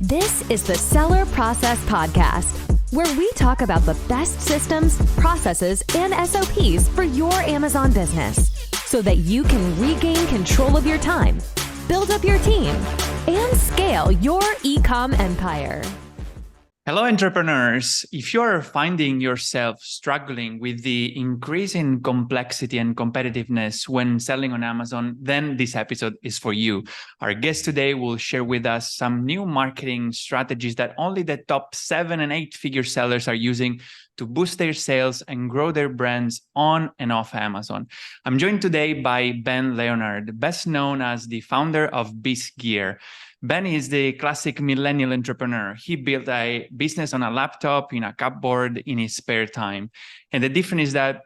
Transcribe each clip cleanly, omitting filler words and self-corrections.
This is the Seller Process Podcast, where we talk about the best systems, processes, and SOPs for your Amazon business so that you can regain control of your time, build up your team, and scale your e-com empire. Hello, entrepreneurs. If you're finding yourself struggling with the increase in complexity and competitiveness when selling on Amazon, then this episode is for you. Our guest today will share with us some new marketing strategies that only the top 7 and 8 figure sellers are using to boost their sales and grow their brands on and off Amazon. I'm joined today by Ben Leonard, best known as the founder of Biz Gear. Ben is the classic millennial entrepreneur. He built a business on a laptop, in a cupboard, in his spare time. And the difference is that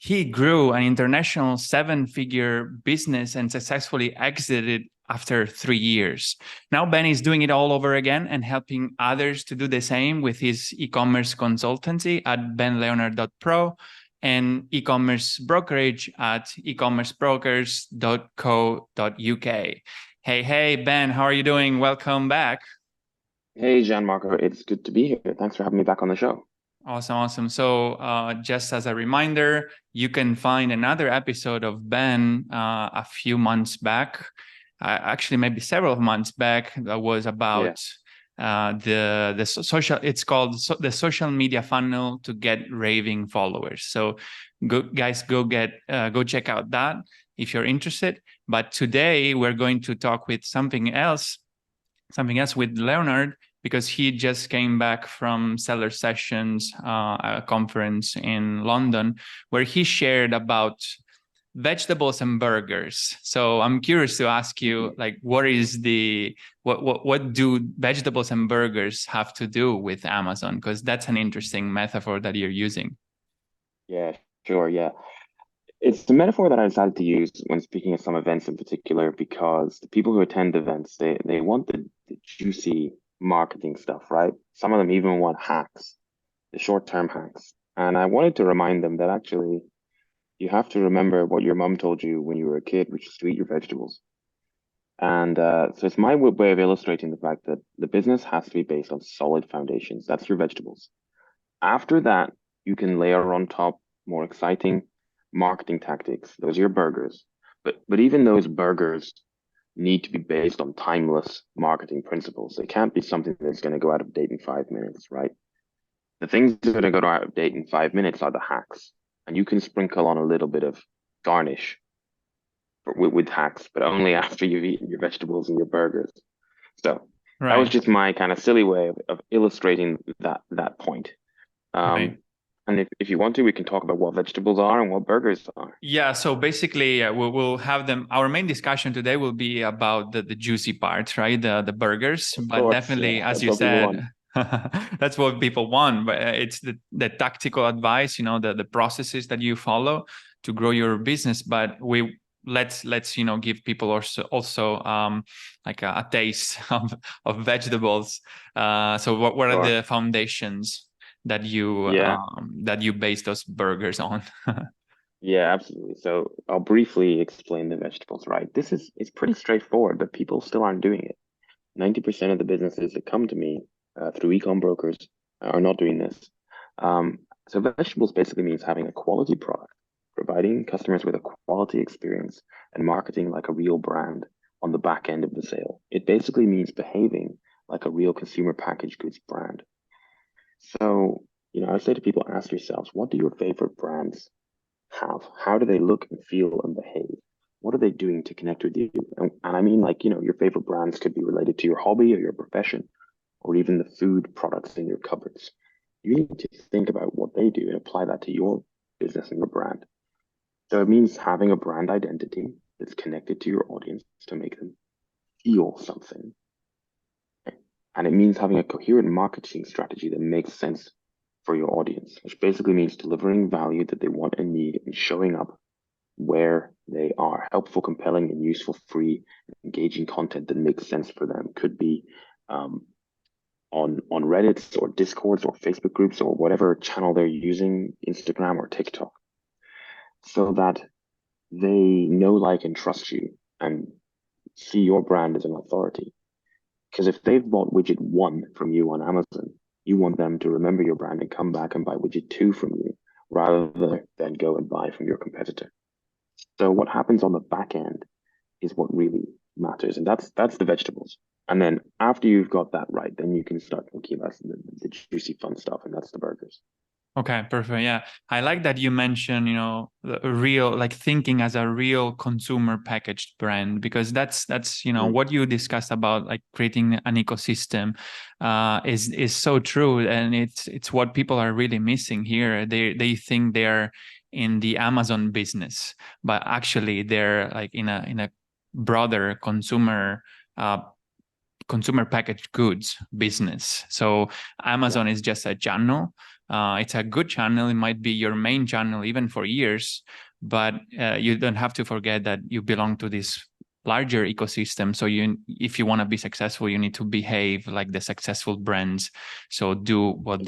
he grew an international 7-figure business and successfully exited after 3 years. Now Ben is doing it all over again and helping others to do the same with his e-commerce consultancy at benleonard.pro and e-commerce brokerage at ecommercebrokers.co.uk. Hey, Ben, how are you doing? Welcome back. Hey, Gianmarco, it's good to be here. Thanks for having me back on the show. Awesome. So just as a reminder, you can find another episode of Ben a few months back, actually maybe several months back, that was about the social, it's called the social media funnel to get raving followers. So go check out that if you're interested. But today we're going to talk with something else with Leonard, because he just came back from Seller Sessions, a conference in London, where he shared about vegetables and burgers. So I'm curious to ask you, like, what do vegetables and burgers have to do with Amazon? Because that's an interesting metaphor that you're using. Yeah, sure. Yeah. It's the metaphor that I decided to use when speaking at some events in particular, because the people who attend events, they want the juicy marketing stuff, right? Some of them even want hacks, the short-term hacks. And I wanted to remind them that actually you have to remember what your mom told you when you were a kid, which is to eat your vegetables. And so it's my way of illustrating the fact that the business has to be based on solid foundations. That's your vegetables. After that, you can layer on top more exciting marketing tactics. Those are your burgers. But even those burgers need to be based on timeless marketing principles. They can't be something that's going to go out of date in 5 minutes, right? The things that are going to go out of date in 5 minutes are the hacks. And you can sprinkle on a little bit of garnish with hacks, but only after you've eaten your vegetables and your burgers. So that was just my kind of silly way of illustrating that point. And if you want to, we can talk about what vegetables are and what burgers are. Yeah, so basically we'll have them. Our main discussion today will be about the juicy parts, right? The burgers, but definitely, as you said, that's what people want. But it's the tactical advice, the processes that you follow to grow your business. But let's give people also like a taste of vegetables. So what are the foundations that you base those burgers on? Yeah, absolutely. So I'll briefly explain the vegetables, right? It's pretty straightforward, but people still aren't doing it. 90% of the businesses that come to me through e-com brokers are not doing this. So vegetables basically means having a quality product, providing customers with a quality experience, and marketing like a real brand on the back end of the sale. It basically means behaving like a real consumer packaged goods brand. So, I say to people, ask yourselves, what do your favorite brands have? How do they look and feel and behave? What are they doing to connect with you? And I mean, like, your favorite brands could be related to your hobby or your profession, or even the food products in your cupboards. You need to think about what they do and apply that to your business and your brand. So it means having a brand identity that's connected to your audience to make them feel something. And it means having a coherent marketing strategy that makes sense for your audience, which basically means delivering value that they want and need and showing up where they are. Helpful, compelling, and useful, free, engaging content that makes sense for them. Could be on Reddit or Discords or Facebook groups or whatever channel they're using, Instagram or TikTok, so that they know, like, and trust you and see your brand as an authority. Because if they've bought widget 1 from you on Amazon, you want them to remember your brand and come back and buy widget 2 from you rather than go and buy from your competitor. So what happens on the back end is what really matters. And that's the vegetables. And then after you've got that right, then you can start thinking about the juicy fun stuff, and that's the burgers. Okay, perfect. Yeah. I like that you mentioned, the real, like thinking as a real consumer packaged brand, because that's, what you discussed about, like creating an ecosystem, is so true. And it's what people are really missing here. They think they're in the Amazon business, but actually they're like in a broader consumer packaged goods business. So Amazon is just a channel. It's a good channel. It might be your main channel even for years, but you don't have to forget that you belong to this larger ecosystem. So if you want to be successful, you need to behave like the successful brands. So do what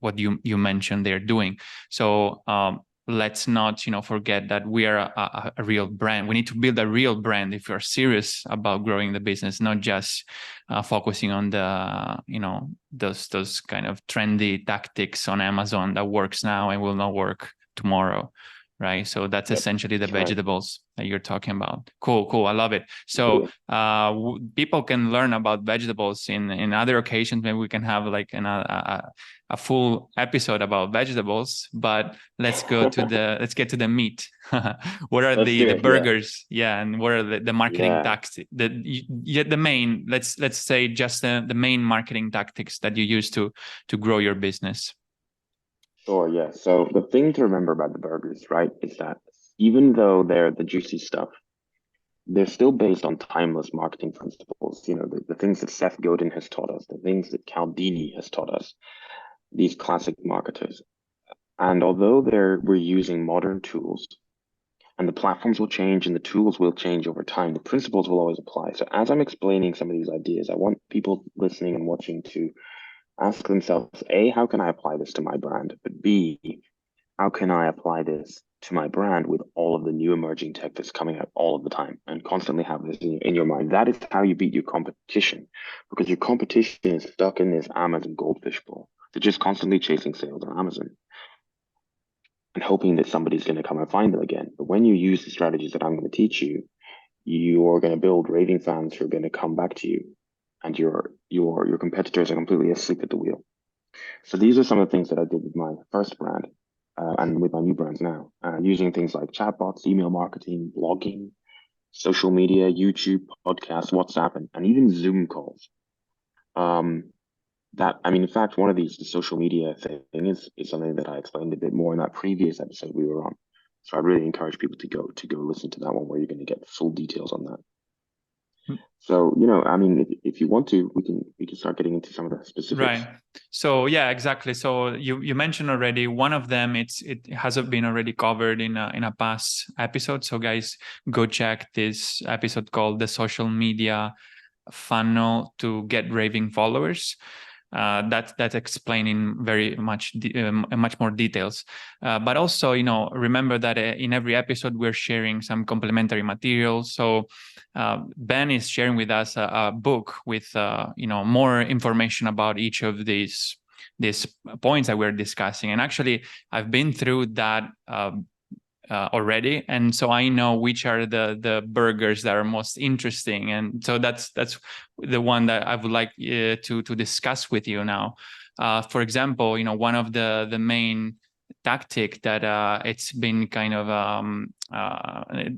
what you mentioned they're doing. So let's not forget that we are a real brand. We need to build a real brand if you're serious about growing the business, not just focusing on the those kind of trendy tactics on Amazon that works now and will not work tomorrow, right? So that's essentially the vegetables that you're talking about. Cool. I love it. So people can learn about vegetables in other occasions. Maybe we can have like a full episode about vegetables, but let's get to the meat. What are the burgers? Yeah, and what are the marketing tactics? The main, let's say just the main marketing tactics that you use to grow your business. Sure, yeah. So the thing to remember about the burgers, right, is that even though they're the juicy stuff, they're still based on timeless marketing principles. The things that Seth Godin has taught us, the things that Cialdini has taught us, these classic marketers. And although we're using modern tools, and the platforms will change and the tools will change over time, the principles will always apply. So as I'm explaining some of these ideas, I want people listening and watching to ask themselves, A, how can I apply this to my brand? But B, how can I apply this to my brand with all of the new emerging tech that's coming out all of the time, and constantly have this in your mind? That is how you beat your competition, because your competition is stuck in this Amazon goldfish bowl. They're just constantly chasing sales on Amazon and hoping that somebody's going to come and find them again. But when you use the strategies that I'm going to teach you, you are going to build raving fans who are going to come back to you, and your competitors are completely asleep at the wheel. So these are some of the things that I did with my first brand, and with my new brands now, using things like chatbots, email marketing, blogging, social media, YouTube, podcasts, WhatsApp, and even Zoom calls. In fact, one of these, the social media thing, is something that I explained a bit more in that previous episode we were on. So I really encourage people to go listen to that one, where you're going to get full details on that. So, if you want to, we can start getting into some of the specifics. Right. So yeah, exactly. So you mentioned already one of them. It has been already covered in a past episode. So guys, go check this episode called "The Social Media Funnel to Get Raving Followers." That's explaining very much more details. But also, remember that in every episode we're sharing some complementary materials. So Ben is sharing with us a book with more information about each of these points that we're discussing. And actually, I've been through that already, and so I know which are the burgers that are most interesting, and so that's the one that I would like to discuss with you now. For example, one of the main tactic that it's been kind of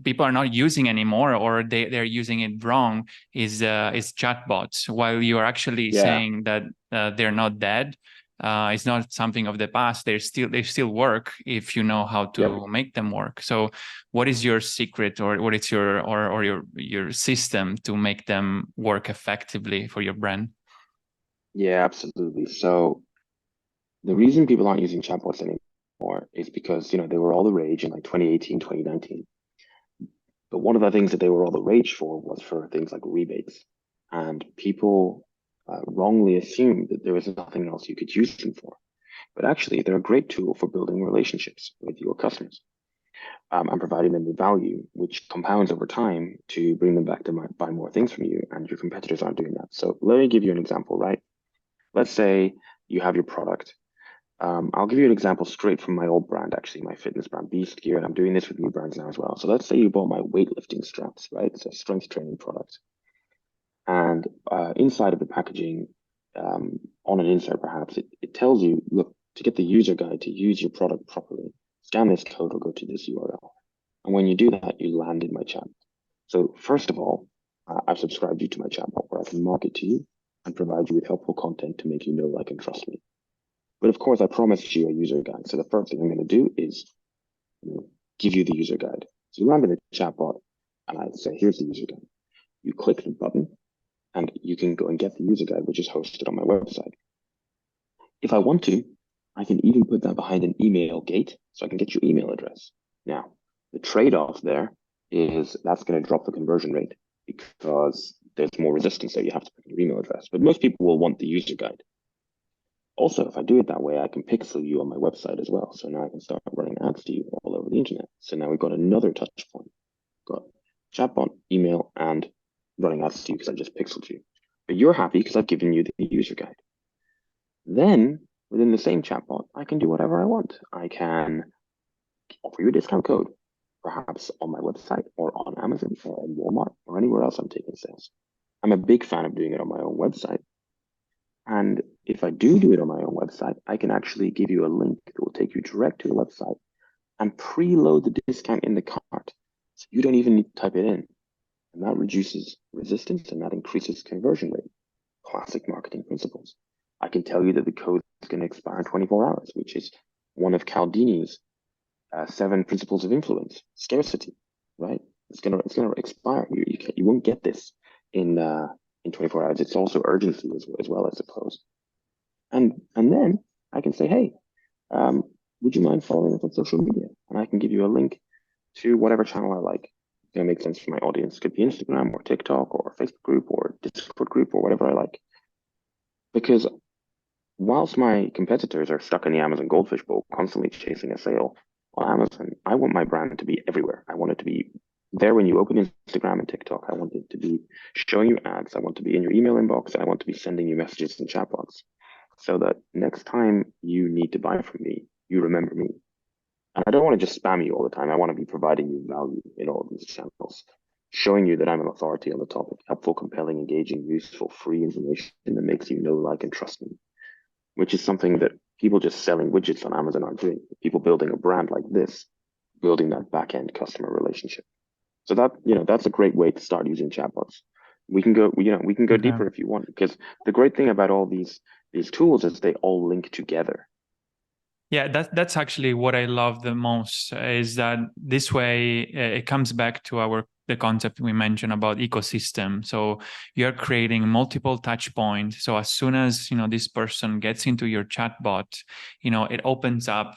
people are not using anymore, or they're using it wrong, is chatbots. While you are actually saying that they're not dead, it's not something of the past. They still work if you know how to make them work. So what is your secret, or what is your system to make them work effectively for your brand? Yeah, absolutely. So the reason people aren't using chatbots anymore is because, they were all the rage in like 2018, 2019. But one of the things that they were all the rage for was for things like rebates. And people wrongly assumed that there was nothing else you could use them for. But actually, they're a great tool for building relationships with your customers. and providing them with value, which compounds over time to bring them back to buy more things from you, and your competitors aren't doing that. So let me give you an example, right? Let's say you have your product. I'll give you an example straight from my old brand, actually, my fitness brand, Beast Gear, and I'm doing this with new brands now as well. So let's say you bought my weightlifting straps, right? It's a strength training product. And inside of the packaging, on an insert perhaps, it tells you, look, to get the user guide to use your product properly, scan this code or go to this URL. And when you do that, you land in my chat. So first of all, I've subscribed you to my chatbot where I can market to you and provide you with helpful content to make you know, like, and trust me. But of course, I promised you a user guide. So the first thing I'm going to do is give you the user guide. So you land in the chatbot, and I say, here's the user guide. You click the button, and you can go and get the user guide, which is hosted on my website. If I want to, I can even put that behind an email gate, so I can get your email address. Now, the trade-off there is that's going to drop the conversion rate because there's more resistance there. You have to put your email address, but most people will want the user guide. Also, if I do it that way, I can pixel you on my website as well. So now I can start running ads to you all over the internet. So now we've got another touch point. Got chatbot, email, and running ads to you because I just pixeled you. But you're happy because I've given you the user guide. Then within the same chatbot, I can do whatever I want. I can offer you a discount code, perhaps on my website or on Amazon or on Walmart or anywhere else I'm taking sales. I'm a big fan of doing it on my own website. And if I do it on my own website, I can actually give you a link that will take you direct to the website and preload the discount in the cart. So you don't even need to type it in. And that reduces resistance and that increases conversion rate. Classic marketing principles. I can tell you that the code is going to expire in 24 hours, which is one of Cialdini's 7 principles of influence, scarcity, right? It's gonna expire. You won't get this in 24 hours. It's also urgency as well, I suppose. And then I can say, hey, would you mind following us on social media? And I can give you a link to whatever channel I like. It's gonna make sense for my audience. It could be Instagram or TikTok or Facebook group or Discord group or whatever I like. Because whilst my competitors are stuck in the Amazon goldfish bowl, constantly chasing a sale on Amazon, I want my brand to be everywhere. I want it to be there when you open Instagram and TikTok. I want it to be showing you ads. I want to be in your email inbox, and I want to be sending you messages and chatbots so that next time you need to buy from me, you remember me. And I don't want to just spam you all the time. I want to be providing you value in all of these channels, showing you that I'm an authority on the topic, helpful, compelling, engaging, useful, free information that makes you know, like, and trust me, which is something that people just selling widgets on Amazon aren't doing. People building a brand like this, building that back-end customer relationship. So that, that's a great way to start using chatbots. We can go deeper if you want, because the great thing about all these tools is they all link together. Yeah, that's actually what I love the most, is that this way it comes back to the concept we mentioned about ecosystem. So you're creating multiple touch points. So as soon as this person gets into your chatbot, it opens up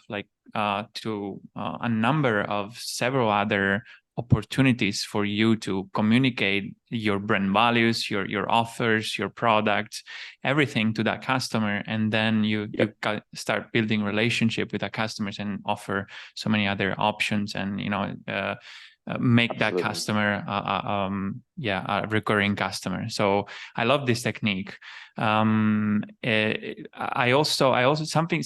to a number of several other opportunities for you to communicate your brand values, your offers, your products, everything to that customer, and then you start building relationship with the customers and offer so many other options, and make Absolutely. that customer a recurring customer. So I love this technique. I also something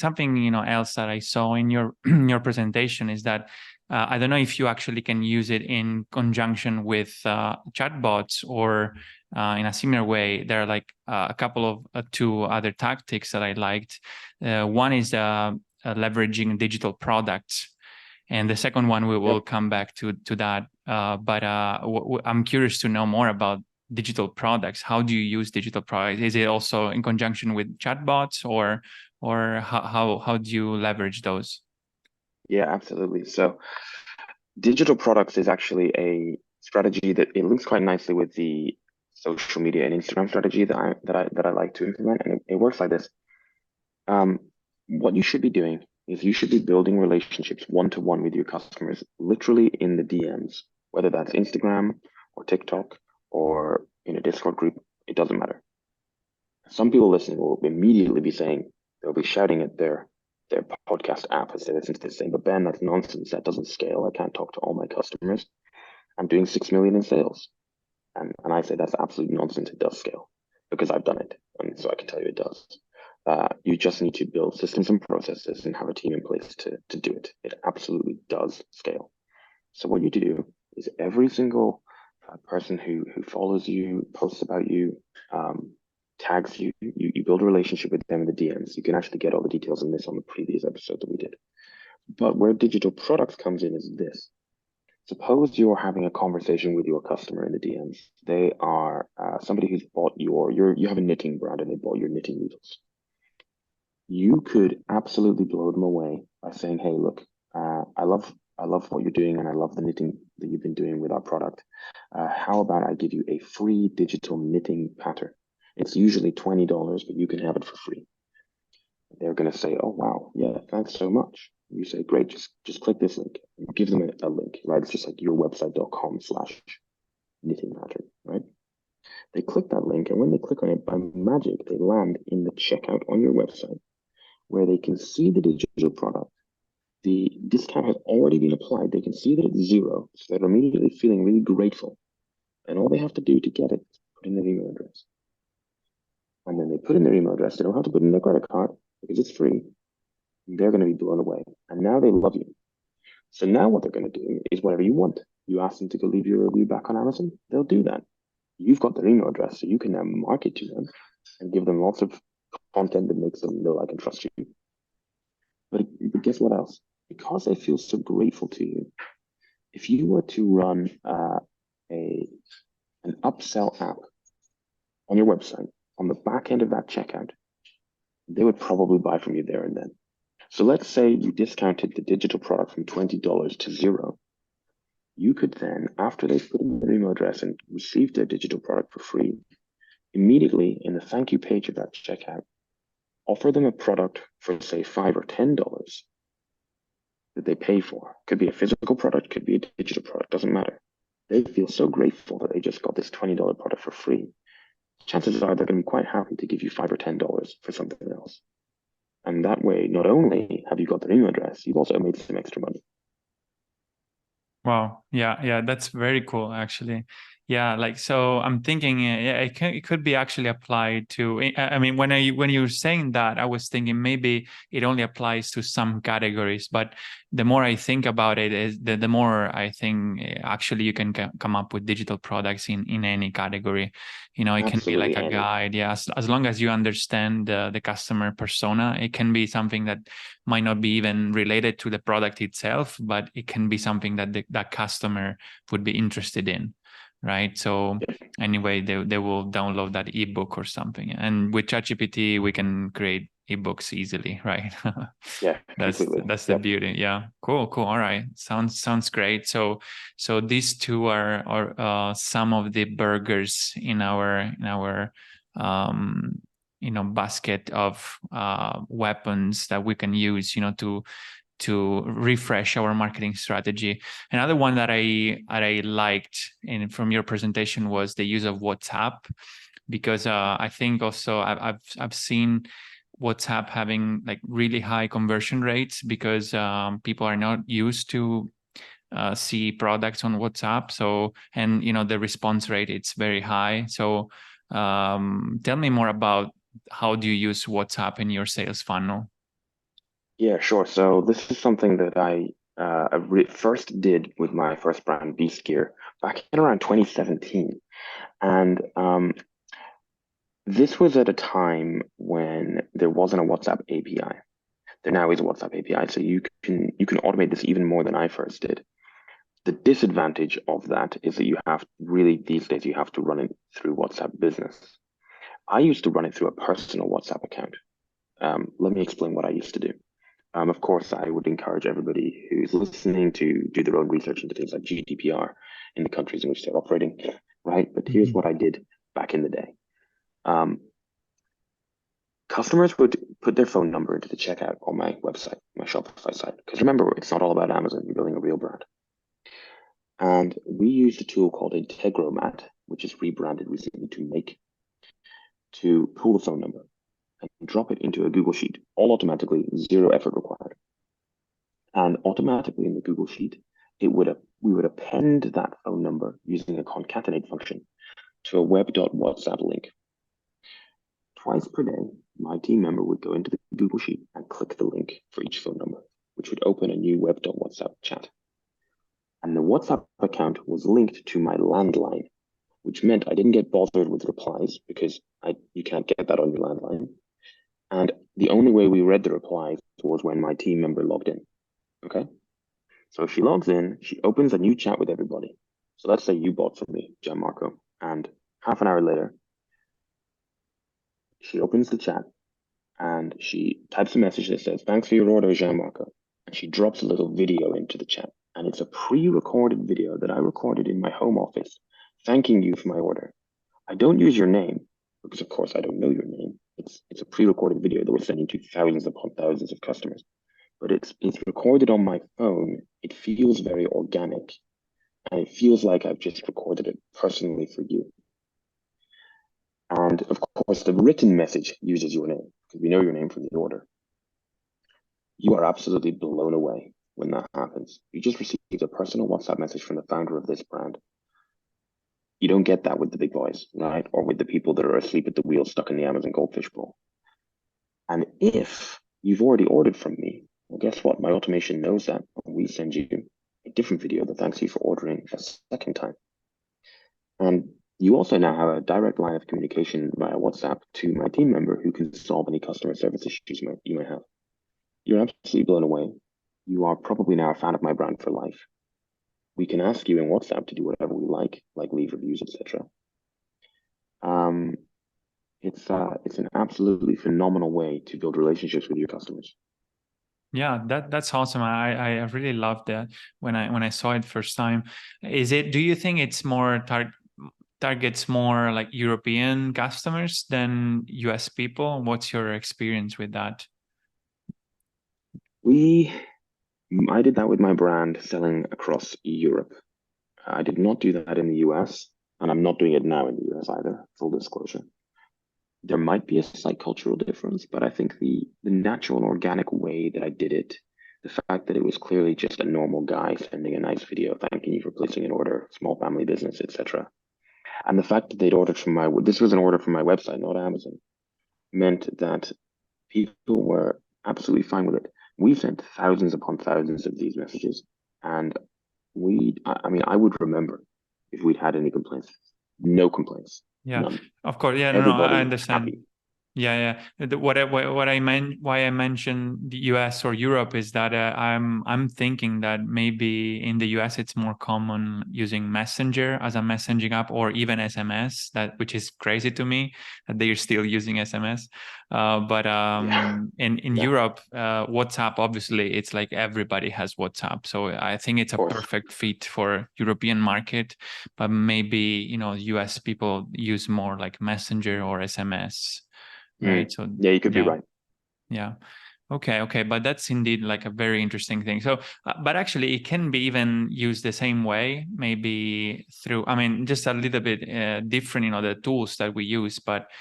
else that I saw in your your presentation is that I don't know if you actually can use it in conjunction with chatbots or in a similar way. There are a couple of 2 other tactics that I liked. One is leveraging digital products, and the second one we will come back to that. But I'm curious to know more about digital products. How do you use digital products? Is it also in conjunction with chatbots, or how do you leverage those? Yeah, absolutely. So digital products is actually a strategy that it links quite nicely with the social media and Instagram strategy that I like to implement, and it works like this. What you should be doing is you should be building relationships one-to-one with your customers, literally in the DMs, whether that's Instagram or TikTok or in a Discord group, it doesn't matter. Some people listening will immediately be saying, they'll be shouting at their their podcast app as they listen to this saying, but Ben, that's nonsense. That doesn't scale. I can't talk to all my customers. I'm doing 6 million in sales. And I say that's absolute nonsense. It does scale because I've done it. And so I can tell you it does. You just need to build systems and processes and have a team in place to do it. It absolutely does scale. So what you do is every single person who follows you, posts about you, tags you, you build a relationship with them in the DMs. You can actually get all the details on this on the previous episode that we did. But where digital products comes in is this. Suppose you're having a conversation with your customer in the DMs. They are somebody who's bought you have a knitting brand and they bought your knitting needles. You could absolutely blow them away by saying, hey, look, I love what you're doing and I love the knitting that you've been doing with our product. How about I give you a free digital knitting pattern? It's usually $20, but you can have it for free. They're going to say, oh, wow, yeah, thanks so much. You say, great, just click this link. You give them a link, right? It's just like yourwebsite.com/knitting pattern, right? They click that link, and when they click on it, by magic, they land in the checkout on your website where they can see the digital product. The discount has already been applied. They can see that it's zero, so they're immediately feeling really grateful. And all they have to do to get it is put in their email address. And then they put in their email address. They don't have to put in their credit card because it's free. They're going to be blown away. And now they love you. So now what they're going to do is whatever you want. You ask them to go leave your review back on Amazon, they'll do that. You've got their email address, so you can now market to them and give them lots of content that makes them know, like, and trust you. But guess what else? Because they feel so grateful to you, if you were to run an upsell app on your website, on the back end of that checkout, they would probably buy from you there and then. So let's say you discounted the digital product from $20 to zero. You could then, after they've put in their email address and received their digital product for free, immediately in the thank you page of that checkout, offer them a product for, say, $5 or $10 that they pay for. Could be a physical product, could be a digital product, doesn't matter. They feel so grateful that they just got this $20 product for free. Chances are they're going to be quite happy to give you $5 or $10 for something else. And that way, not only have you got their email address, you've also made some extra money. Wow. Yeah, that's very cool, actually. Yeah, like, so I'm thinking, yeah, it could be actually applied to, I mean, when you were saying that, I was thinking maybe it only applies to some categories, but the more I think about it, is the more I think actually you can come up with digital products in any category. It Absolutely, can be like a any. guide. Yeah, as long as you understand the customer persona, it can be something that might not be even related to the product itself, but it can be something that that customer would be interested in, right? So anyway, they will download that ebook or something, and with ChatGPT we can create ebooks easily, right? Yeah, completely. That's the beauty. Yeah, cool. All right, sounds great. So these two are some of the burgers in our basket of weapons that we can use, to refresh our marketing strategy. Another one that I liked from your presentation was the use of WhatsApp, because I think also I've seen WhatsApp having like really high conversion rates because people are not used to see products on WhatsApp. So, and the response rate, it's very high. So tell me more about how do you use WhatsApp in your sales funnel? Yeah, sure. So this is something that I first did with my first brand, Beast Gear, back in around 2017. And this was at a time when there wasn't a WhatsApp API. There now is a WhatsApp API, so you can automate this even more than I first did. The disadvantage of that is that you have really, these days, you have to run it through WhatsApp Business. I used to run it through a personal WhatsApp account. Let me explain what I used to do. Of course, I would encourage everybody who's listening to do their own research into things like GDPR in the countries in which they're operating, right? But here's what I did back in the day. Customers would put their phone number into the checkout on my website, my Shopify site. Because remember, it's not all about Amazon. You're building a real brand. And we used a tool called Integromat, which is rebranded recently to Make, to pull the phone number. And drop it into a Google Sheet, all automatically, zero effort required. And automatically in the Google Sheet, we would append that phone number using a concatenate function to a web.whatsapp link. Twice per day, my team member would go into the Google Sheet and click the link for each phone number, which would open a new web.whatsapp chat. And the WhatsApp account was linked to my landline, which meant I didn't get bothered with replies because you can't get that on your landline. And the only way we read the replies was when my team member logged in. Okay? So she logs in, she opens a new chat with everybody. So let's say you bought from me, Gianmarco, and half an hour later, she opens the chat and she types a message that says, "Thanks for your order, Gianmarco." And she drops a little video into the chat. And it's a pre-recorded video that I recorded in my home office, thanking you for my order. I don't use your name because, of course, I don't know your name. It's a pre-recorded video that we're sending to thousands upon thousands of customers. But it's recorded on my phone. It feels very organic. And it feels like I've just recorded it personally for you. And of course, the written message uses your name because we know your name from the order. You are absolutely blown away when that happens. You just received a personal WhatsApp message from the founder of this brand. You don't get that with the big boys, right? Or with the people that are asleep at the wheel stuck in the Amazon goldfish bowl. And if you've already ordered from me, well, guess what? My automation knows that. We send you a different video that thanks you for ordering a second time. And you also now have a direct line of communication via WhatsApp to my team member who can solve any customer service issues you may have. You're absolutely blown away. You are probably now a fan of my brand for life. We can ask you in WhatsApp to do whatever we like leave reviews, etc. It's an absolutely phenomenal way to build relationships with your customers. Yeah, that's awesome. I really loved that when I saw it first time. Do you think it's more targets more like European customers than US people? What's your experience with that? I did that with my brand selling across Europe. I did not do that in the US, and I'm not doing it now in the US either, full disclosure. There might be a slight cultural difference, but I think the natural and organic way that I did it, the fact that it was clearly just a normal guy sending a nice video thanking you for placing an order, small family business, etc. And the fact that they'd ordered from this was an order from my website, not Amazon, meant that people were absolutely fine with it. We sent thousands upon thousands of these messages, and I would remember if we'd had any complaints. No complaints. Yeah, None. of course. Yeah, no, Everybody I understand. happy. Yeah. What I meant, why I mentioned the US or Europe is that I'm thinking that maybe in the US it's more common using Messenger as a messaging app or even SMS, which is crazy to me that they're still using SMS. But in Europe, WhatsApp, obviously it's like everybody has WhatsApp, so I think it's a perfect fit for European market. But maybe US people use more like Messenger or SMS. Right. So yeah, you could be right. Yeah. Okay. But that's indeed like a very interesting thing. So, but actually it can be even used the same way, maybe through, just a little bit different, the tools that we use, but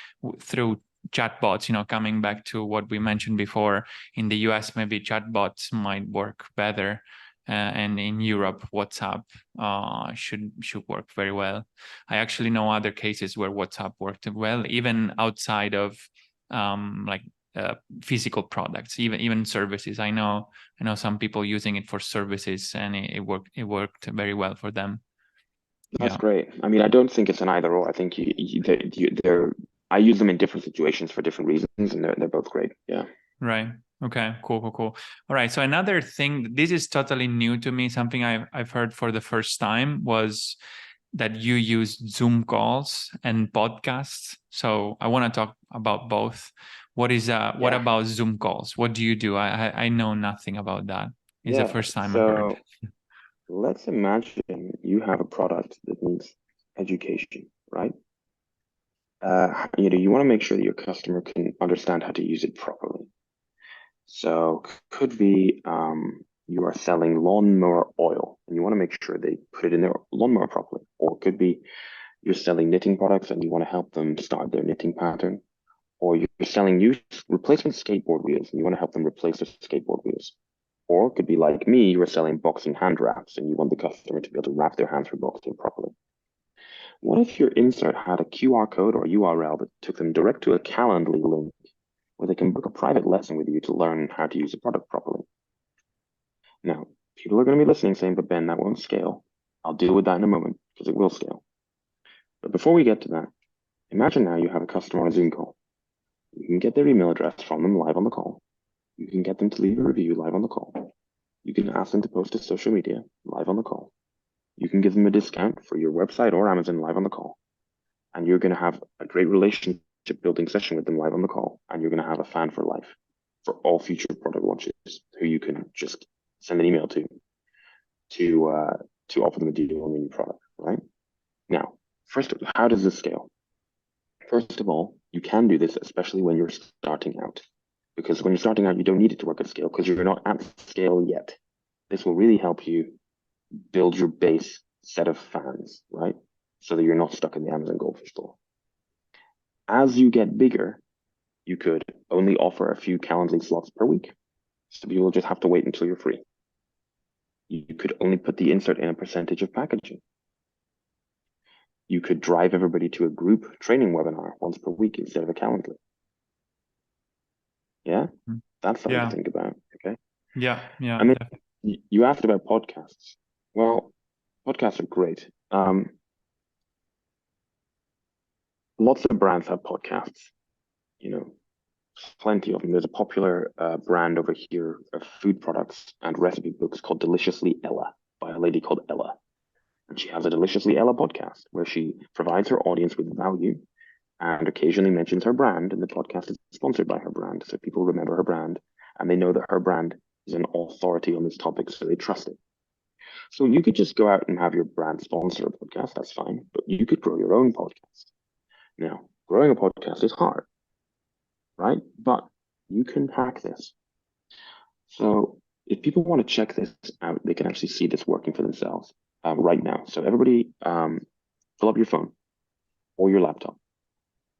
through chatbots, coming back to what we mentioned before, in the US, maybe chatbots might work better. And in Europe, WhatsApp should work very well. I actually know other cases where WhatsApp worked well, even outside of physical products, even services. I know some people using it for services, and it worked very well for them. That's great. I don't think it's an either or. I think I use them in different situations for different reasons, and they're both great. Yeah. Right. Okay. Cool. All right. So another thing, this is totally new to me. Something I've heard for the first time was that you use Zoom calls and podcasts. So I want to talk about both. What about Zoom calls? What do you do? I know nothing about that. It's the first time I heard. Let's imagine you have a product that needs education, right? You want to make sure that your customer can understand how to use it properly. So could be you are selling lawnmower oil and you want to make sure they put it in their lawnmower properly. Or it could be you're selling knitting products and you want to help them start their knitting pattern. or you're selling new replacement skateboard wheels and you want to help them replace their skateboard wheels. Or it could be like me, you are selling boxing hand wraps and you want the customer to be able to wrap their hands for boxing properly. What if your insert had a QR code or URL that took them direct to a Calendly link where they can book a private lesson with you to learn how to use the product properly? Now, people are going to be listening saying, but Ben, that won't scale. I'll deal with that in a moment because it will scale. But before we get to that, imagine now you have a customer on a Zoom call. You can get their email address from them live on the call. You can get them to leave a review live on the call. You can ask them to post to social media live on the call. You can give them a discount for your website or Amazon live on the call. And you're going to have a great relationship building session with them live on the call. And you're going to have a fan for life for all future product launches who you can just send an email to offer them a deal on your new product, right? Now, first, how does this scale? First of all, you can do this, especially when you're starting out. Because when you're starting out, you don't need it to work at scale because you're not at scale yet. This will really help you build your base set of fans, right? So that you're not stuck in the Amazon goldfish bowl. As you get bigger, you could only offer a few Calendly slots per week. So people will just have to wait until you're free. You could only put the insert in a percentage of packaging. You could drive everybody to a group training webinar once per week instead of a Calendly. Yeah, that's something to think about. Okay. Yeah. And then you asked about podcasts. Well, podcasts are great. Lots of brands have podcasts. You know, plenty of them. There's a popular brand over here of food products and recipe books called Deliciously Ella by a lady called Ella. And she has a Deliciously Ella podcast where she provides her audience with value and occasionally mentions her brand, and the podcast is sponsored by her brand. So people remember her brand and they know that her brand is an authority on this topic, so they trust it. So you could just go out and have your brand sponsor a podcast, that's fine, but you could grow your own podcast. Now, growing a podcast is hard, right? But you can hack this. So if people want to check this out, they can actually see this working for themselves right now. So everybody pull up your phone or your laptop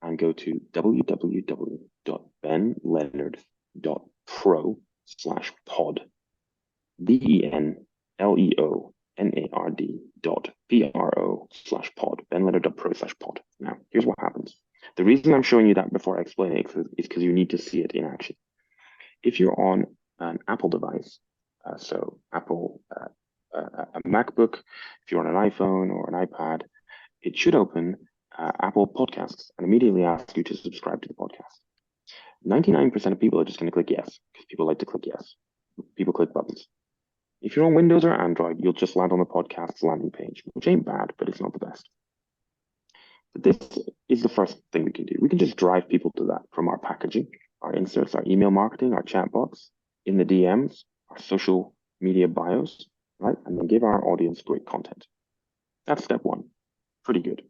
and go to www.benleonard.pro/pod. BenLeonard.pro/pod. BenLeonard.pro/pod. Now, here's what happens. The reason I'm showing you that before I explain it is because you need to see it in action. If you're on an Apple device, so Apple, a MacBook, if you're on an iPhone or an iPad, it should open Apple Podcasts and immediately ask you to subscribe to the podcast. 99% of people are just going to click yes because people like to click yes. People click buttons. If you're on Windows or Android, you'll just land on the podcast's landing page, which ain't bad, but it's not the best. But this is the first thing we can do. We can just drive people to that from our packaging, our inserts, our email marketing, our chatbots, in the DMs, our social media bios, right? And then give our audience great content. That's step one. Pretty good.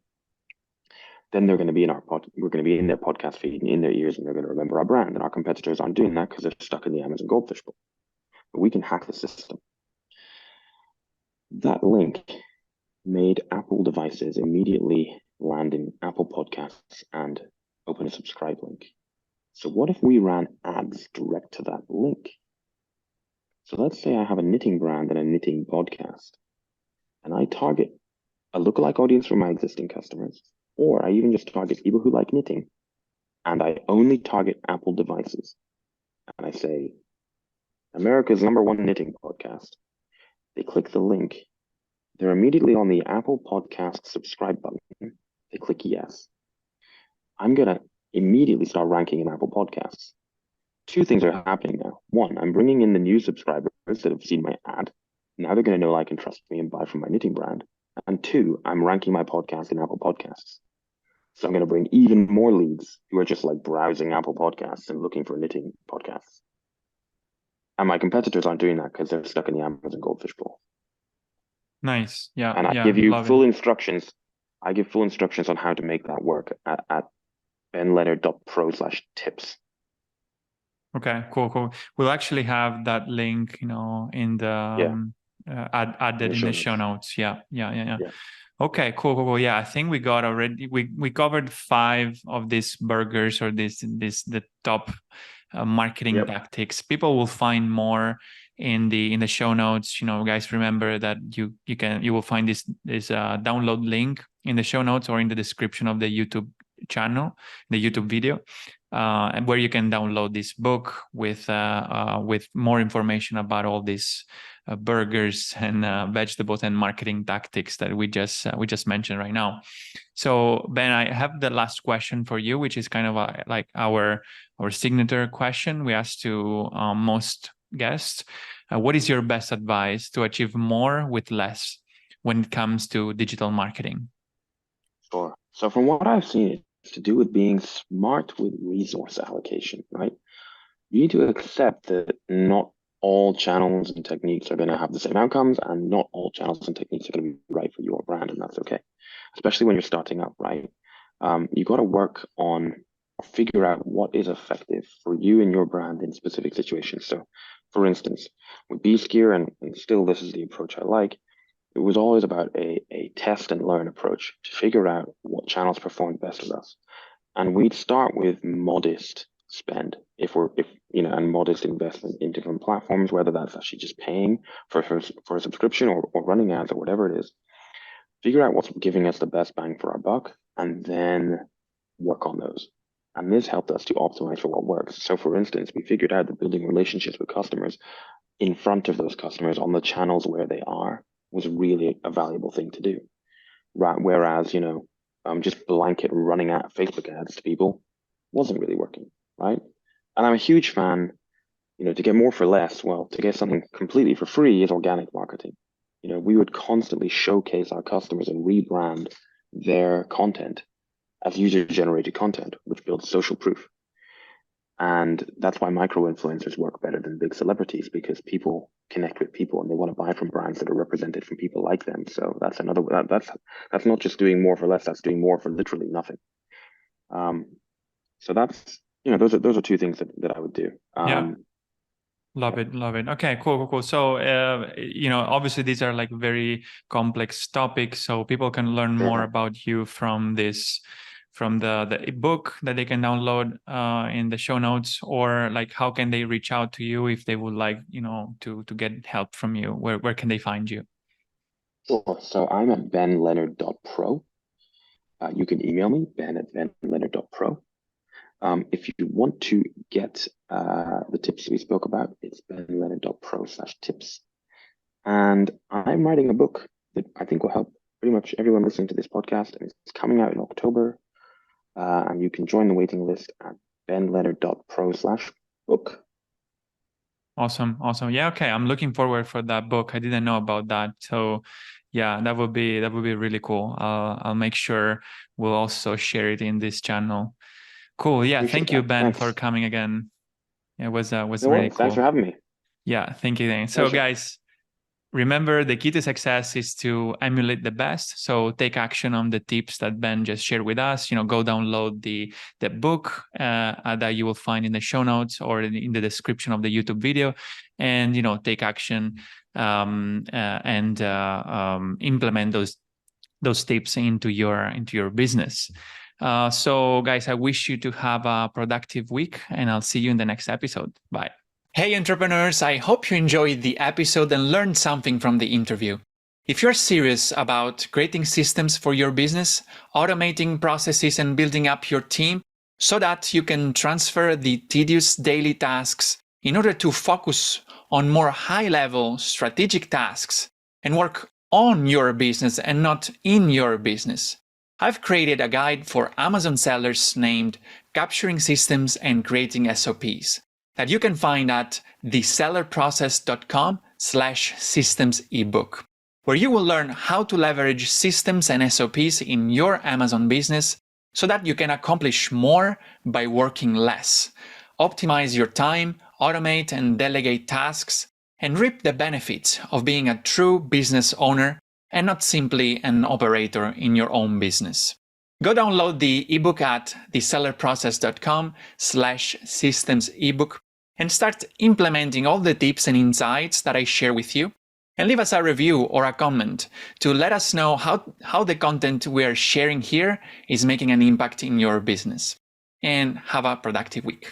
Then they're going to be in we're going to be in their podcast feed and in their ears, and they're going to remember our brand. And our competitors aren't doing that because they're stuck in the Amazon goldfish bowl. But we can hack the system. That link made Apple devices immediately land in Apple Podcasts and open a subscribe link. So what if we ran ads direct to that link? So let's say I have a knitting brand and a knitting podcast, and I target a lookalike audience from my existing customers, or I even just target people who like knitting, and I only target Apple devices. And I say, America's #1 knitting podcast. They click the link. They're immediately on the Apple Podcast subscribe button. They click yes. I'm going to immediately start ranking in Apple Podcasts. Two things are happening now. One, I'm bringing in the new subscribers that have seen my ad. Now they're going to know, like, and trust me and buy from my knitting brand. And two, I'm ranking my podcast in Apple Podcasts. So I'm going to bring even more leads who are just like browsing Apple Podcasts and looking for knitting podcasts. And my competitors aren't doing that because they're stuck in the Amazon goldfish bowl. Nice. Yeah. And I give you full instructions. I give full instructions on how to make that work at benleonard.pro/tips. Okay, cool. We'll actually have that link, in the added in the show notes. Yeah. Okay, cool. Yeah, I think we covered 5 of these burgers, or the top marketing tactics. People will find more in the show notes. Guys, remember that you will find this download link in the show notes or in the description of the YouTube channel, the YouTube video, where you can download this book with more information about all these burgers and vegetables and marketing tactics that we just mentioned right now. So Ben, I have the last question for you, which is kind of like our signature question we ask to most guests. What is your best advice to achieve more with less when it comes to digital marketing? Sure. So from what I've seen, it's to do with being smart with resource allocation, right? You need to accept that not all channels and techniques are going to have the same outcomes, and not all channels and techniques are going to be right for your brand, and that's okay. Especially when you're starting up, right? You got to work on or figure out what is effective for you and your brand in specific situations. So, for instance, with B-Skier, and still this is the approach I like, it was always about a test and learn approach to figure out what channels performed best with us. And we'd start with modest spend and modest investment in different platforms, whether that's actually just paying for a subscription or running ads or whatever it is. Figure out what's giving us the best bang for our buck, and then work on those. And this helped us to optimize for what works. So for instance, we figured out that building relationships with customers in front of those customers on the channels where they are was really a valuable thing to do. Right? Whereas, just blanket running out Facebook ads to people wasn't really working, right? And I'm a huge fan, to get more for less, well, to get something completely for free is organic marketing. We would constantly showcase our customers and rebrand their content as user-generated content, which builds social proof. And that's why micro-influencers work better than big celebrities, because people connect with people and they want to buy from brands that are represented from people like them. So that's that's not just doing more for less, that's doing more for literally nothing. So that's, those are 2 things that I would do. Love it. Okay, cool. So, obviously these are like very complex topics, so people can learn more about you from the book that they can download in the show notes, or like how can they reach out to you if they would like, to get help from you? Where can they find you? Sure. So I'm at benleonard.pro. You can email me, ben@benleonard.pro. If you want to get the tips we spoke about, it's benleonard.pro/tips. And I'm writing a book that I think will help pretty much everyone listening to this podcast, and it's coming out in October. And you can join the waiting list at benleonard.pro/book. Awesome. Yeah, okay. I'm looking forward for that book. I didn't know about that. So yeah, that would be really cool. I'll make sure we'll also share it in this channel. Cool. Yeah. Thank you, Ben, for coming again. It was really cool. Thanks for having me. Yeah. Thank you. So guys, remember, the key to success is to emulate the best. So take action on the tips that Ben just shared with us. Go download the book that you will find in the show notes or in the description of the YouTube video, and take action and implement those tips into your business. So guys, I wish you to have a productive week, and I'll see you in the next episode. Bye. Hey entrepreneurs, I hope you enjoyed the episode and learned something from the interview. If you're serious about creating systems for your business, automating processes and building up your team so that you can transfer the tedious daily tasks in order to focus on more high-level strategic tasks and work on your business and not in your business, I've created a guide for Amazon sellers named Capturing Systems and Creating SOPs that you can find at thesellerprocess.com/systems ebook, where you will learn how to leverage systems and SOPs in your Amazon business so that you can accomplish more by working less, optimize your time, automate and delegate tasks, and reap the benefits of being a true business owner and not simply an operator in your own business. Go download the ebook at thesellerprocess.com/systems ebook and start implementing all the tips and insights that I share with you. And leave us a review or a comment to let us know how the content we are sharing here is making an impact in your business. And have a productive week.